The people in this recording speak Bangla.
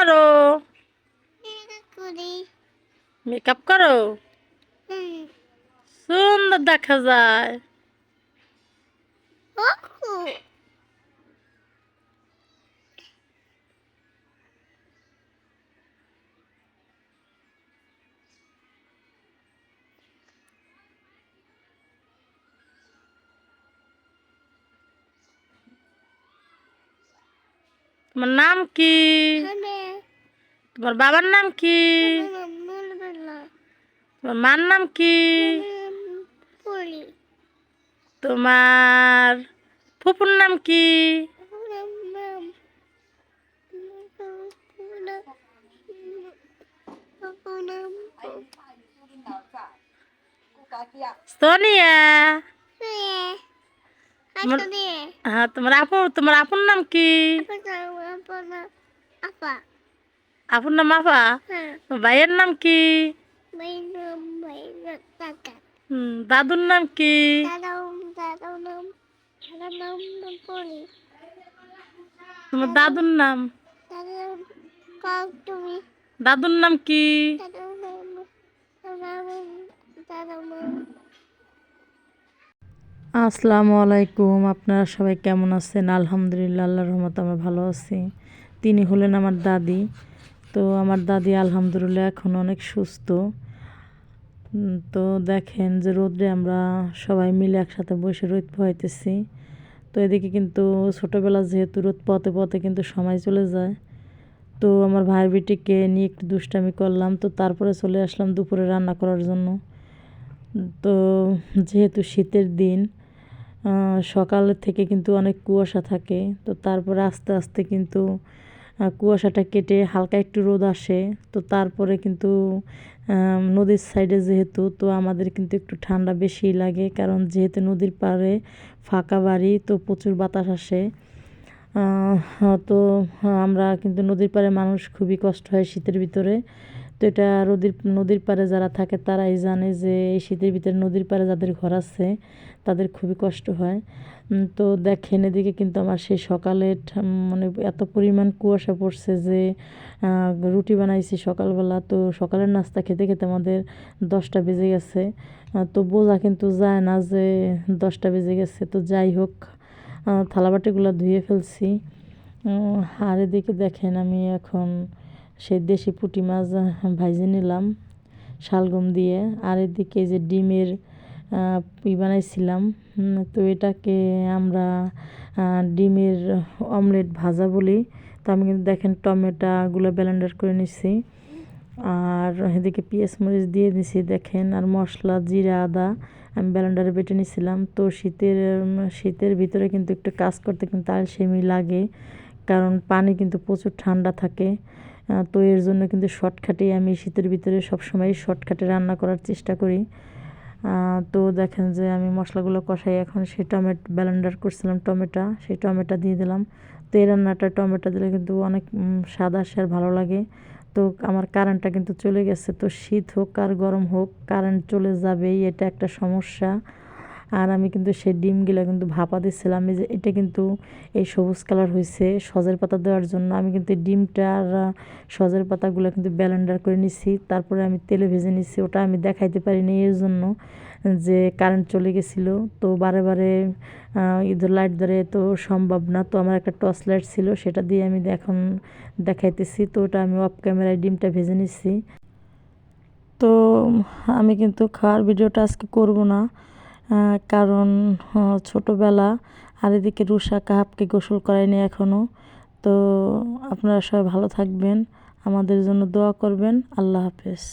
করো? মেকআপ করো? সুন্দর দেখা যায়। তোমার নাম কি? তোমার বাবার নাম কি? তোমার মার নাম কি? তোমার ফুপুর নাম কি? সোনিয়া। হ্যাঁ, তোমার আপুর নাম কি? আপুর নাম আপা? ভাইয়ের নাম কি? দাদুর নাম কি? তোমার দাদুর নাম? দাদুর নাম কি? আসসালামু আলাইকুম। আপনারা সবাই কেমন আছেন? আলহামদুলিল্লাহ, আল্লাহর রহমতে আমরা ভালো আছি। তিনি হলেন আমার দাদি। তো আমার দাদি আলহামদুলিল্লাহ এখন অনেক সুস্থ। তো দেখেন যে রোদে আমরা সবাই মিলে একসাথে বসে রোদ পোহাইতেছি। তো এদিকে কিন্তু ছোটোবেলা যেহেতু রোদ পথে পথে কিন্তু সময় চলে যায়। তো আমার ভাই বেটিকে নিয়ে একটু দুষ্টামি করলাম। তো তারপরে চলে আসলাম দুপুরে রান্না করার জন্য। তো যেহেতু শীতের দিন, সকাল থেকে কিন্তু অনেক কুয়াশা থাকে। তো তারপরে আস্তে আস্তে কিন্তু কুয়াশাটা কেটে হালকা একটু রোদ আসে। তো তারপরে কিন্তু নদীর সাইডে যেহেতু, তো আমাদের কিন্তু একটু ঠান্ডা বেশি লাগে, কারণ যেহেতু নদীর পাড়ে ফাঁকা বাড়ি, তো প্রচুর বাতাস আসে। তো আমরা কিন্তু নদীর পাড়ে মানুষ খুবই কষ্ট হয় শীতের ভিতরে। তো এটা নদীর পাড়ে যারা থাকে তারাই জানে যে এই শীতের ভিতরে নদীর পাড়ে যাদের ঘর আছে তাদের খুবই কষ্ট হয়। তো দেখেন এদিকে কিন্তু আমার সেই সকালে মানে এত পরিমাণ কুয়াশা পড়ছে যে রুটি বানাইছি সকালবেলা। তো সকালের নাস্তা খেতে খেতে আমাদের 10টা বেজে গেছে। তো বোঝা কিন্তু যায় না যে 10টা বেজে গেছে। তো যাই হোক, থালাবাটিগুলো ধুয়ে ফেলছি। আর এদিকে দেখেন আমি এখন সেই দেশি পুঁটি মাছ ভাইজে নিলাম শালগম দিয়ে। আর এদিকে যে ডিমের বানাইছিলাম। তো এটাকে আমরা ডিমের অমলেট ভাজা বলি। তো আমি কিন্তু দেখেন টমেটোগুলো ব্লেন্ডার করে নিচ্ছি, আর এদিকে পেঁয়াজ মরিচ দিয়ে দিছি দেখেন, আর মশলা জিরা আদা আমি ব্লেন্ডারে বেটে নিয়েছিলাম। তো শীতের ভিতরে কিন্তু একটু কাজ করতে কিন্তু আলসেমি লাগে, কারণ পানি কিন্তু প্রচুর ঠান্ডা থাকে। তো এর জন্য কিন্তু শর্টকাটেই আমি শীতের ভিতরে সবসময় শর্টকাটে রান্না করার চেষ্টা করি। তো দেখেন যে আমি মশলাগুলো কষাই, এখন সেই ব্লেন্ডার করছিলাম সেই টমেটো দিয়ে দিলাম। তো এই রান্নাটা টমেটো দিলে কিন্তু অনেক স্বাদ আসে আর ভালো লাগে। তো আমার কারেন্টটা কিন্তু চলে গেছে। তো শীত হোক আর গরম হোক, কারেন্ট চলে যাবেই, এটা একটা সমস্যা। আর আমি কিন্তু সেই ডিমগুলো কিন্তু ভাপা দিচ্ছিলাম। এই যে এটা কিন্তু এই সবুজ কালার হয়েছে সজের পাতা দেওয়ার জন্য। আমি কিন্তু ডিমটা আর সজের পাতাগুলো কিন্তু ব্লেন্ডার করে নিছি, তারপরে আমি তেলে ভেজে নিছি। ওটা আমি দেখাইতে পারিনি এর জন্য যে কারেন্ট চলে গেছিলো। তো বারে বারে ঈদের লাইট ধরে তো সম্ভব না। তো আমার একটা টর্চ লাইট ছিল, সেটা দিয়ে আমি এখন দেখাইতেছি। তো ওটা আমি অফ ক্যামেরায় ডিমটা ভেজে নিচ্ছি। তো আমি কিন্তু খাওয়ার ভিডিওটা আজকে করব না, কারণ ছোটোবেলা। আর এদিকে রুষা কাহাবকে গোসল করায়নি এখনও। তো আপনারা সবাই ভালো থাকবেন, আমাদের জন্য দোয়া করবেন। আল্লাহ হাফেজ।